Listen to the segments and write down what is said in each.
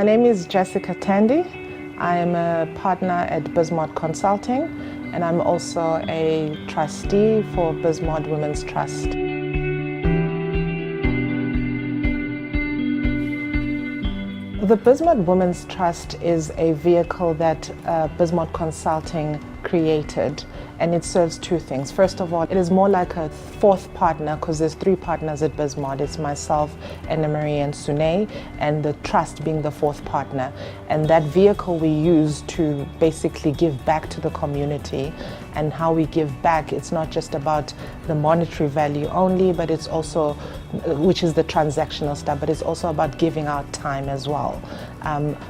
name is Jessica Tandy. I am a partner at Bizmod Consulting, and I'm also a trustee for Bizmod Women's Trust. The Bizmod Women's Trust is a vehicle that Bizmod Consulting created, and it serves two things. First of all, it is more like a fourth partner because there's three partners at Bizmod. It's myself, Anna Marie and Sune, and the trust being the fourth partner. And that vehicle we use to basically give back to the community. And how we give back, it's not just about the monetary value only, but it's also, which is the transactional stuff, but it's also about giving out time as well.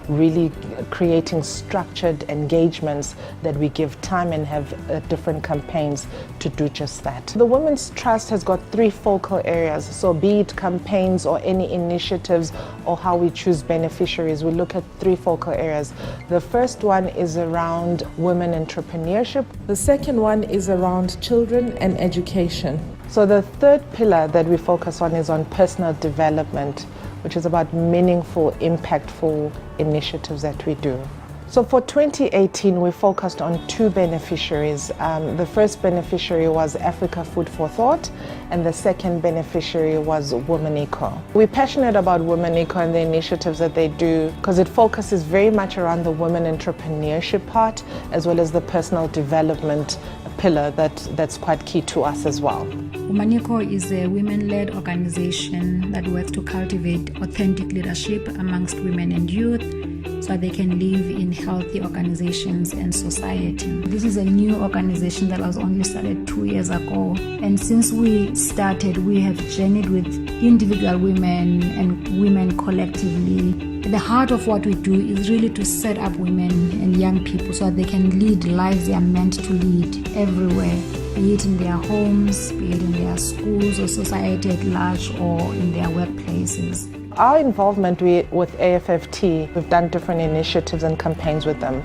Really creating structured engagements that we give time and have different campaigns to do just that. The Women's Trust has got three focal areas, so be it campaigns or any initiatives or how we choose beneficiaries, we look at three focal areas. The first one is around women entrepreneurship. The second one is around children and education. So the third pillar that we focus on is on personal development, which is about meaningful, impactful initiatives that we do. So for 2018, we focused on two beneficiaries. The first beneficiary was Africa Food for Thought, and the second beneficiary was Women Eco. We're passionate about Women Eco and the initiatives that they do because it focuses very much around the women entrepreneurship part as well as the personal development pillar that's quite key to us as well. Women Eco is a women-led organization that works to cultivate authentic leadership amongst women and youth so they can live in healthy organizations and society. This is a new organization that was only started 2 years ago. And since we started, we have journeyed with individual women and women collectively. At the heart of what we do is really to set up women and young people so that they can lead lives they are meant to lead everywhere, be it in their homes, be it in their schools or society at large, or in their workplaces. Our involvement with AFFT, we've done different initiatives and campaigns with them.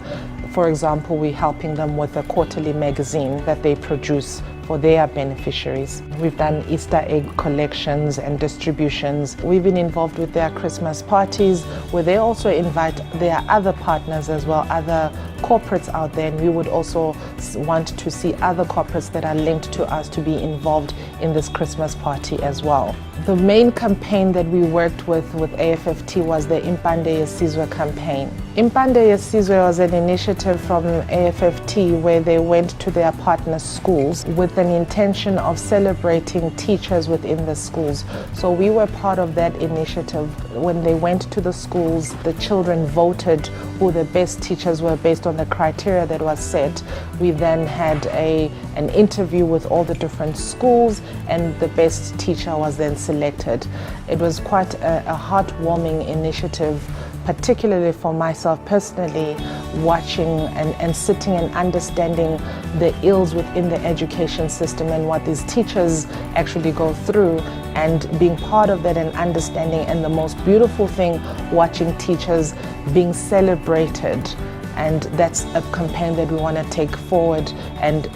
For example, we're helping them with a quarterly magazine that they produce for their beneficiaries. We've done Easter egg collections and distributions. We've been involved with their Christmas parties where they also invite their other partners as well, other corporates out there, and we would also want to see other corporates that are linked to us to be involved in this Christmas party as well. The main campaign that we worked with AFFT was the Impande Yesizwe campaign. Impande Yesizwe was an initiative from AFFT where they went to their partner schools with an intention of celebrating teachers within the schools. So we were part of that initiative. When they went to the schools, the children voted who the best teachers were based on the criteria that was set. We then had an interview with all the different schools, and the best teacher was then selected. It was quite a heartwarming initiative, particularly for myself personally, watching and sitting and understanding the ills within the education system and what these teachers actually go through, and being part of that and understanding, and the most beautiful thing, watching teachers being celebrated. And that's a campaign that we want to take forward and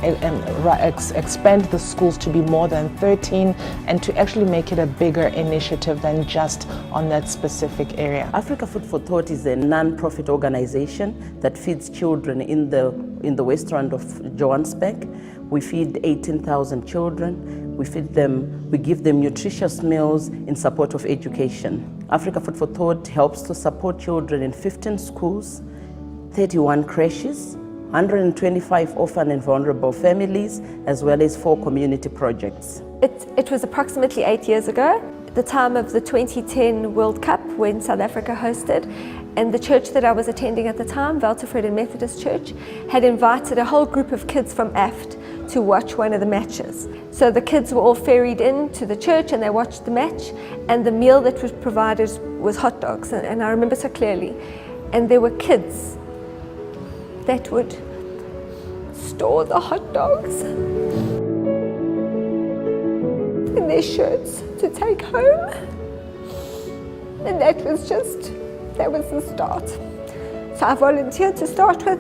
expand the schools to be more than 13 and to actually make it a bigger initiative than just on that specific area. Africa Food for Thought is a non-profit organization that feeds children in the West Rand of Johannesburg. We feed 18,000 children. We give them nutritious meals in support of education. Africa Food for Thought helps to support children in 15 schools, 31 creches, 125 orphan and vulnerable families, as well as 4 community projects. It was approximately 8 years ago, at the time of the 2010 World Cup when South Africa hosted, and the church that I was attending at the time, Weltevreden Methodist Church, had invited a whole group of kids from AFT to watch one of the matches. So the kids were all ferried in to the church and they watched the match, and the meal that was provided was hot dogs, and I remember so clearly. And there were kids that would store the hot dogs in their shirts to take home. And that was the start. So I volunteered to start with,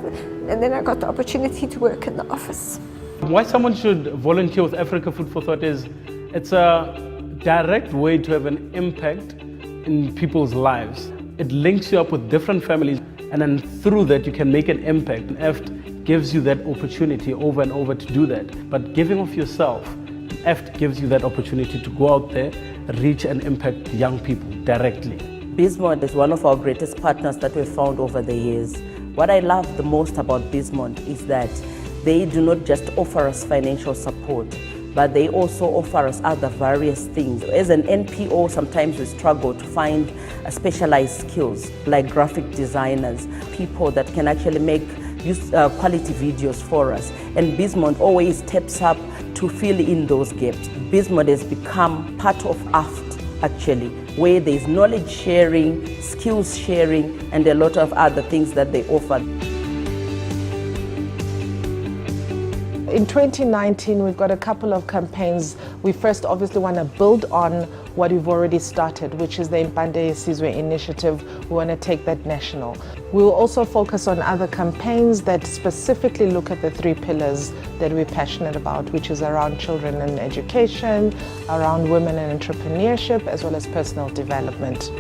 and then I got the opportunity to work in the office. Why someone should volunteer with Africa Food for Thought is it's a direct way to have an impact in people's lives. It links you up with different families, and then through that you can make an impact. EFT gives you that opportunity over and over to do that. But giving of yourself, EFT gives you that opportunity to go out there, reach and impact young people directly. Bizmod is one of our greatest partners that we've found over the years. What I love the most about Bizmod is that they do not just offer us financial support, but they also offer us other various things. As an NPO, sometimes we struggle to find specialized skills like graphic designers, people that can actually use quality videos for us. And Bizmod always steps up to fill in those gaps. Bizmod has become part of AFT actually, where there's knowledge sharing, skills sharing, and a lot of other things that they offer. In 2019, we've got a couple of campaigns. We first obviously want to build on what we've already started, which is the Impande Yesizwe initiative. We want to take that national. We will also focus on other campaigns that specifically look at the 3 pillars that we're passionate about, which is around children and education, around women and entrepreneurship, as well as personal development.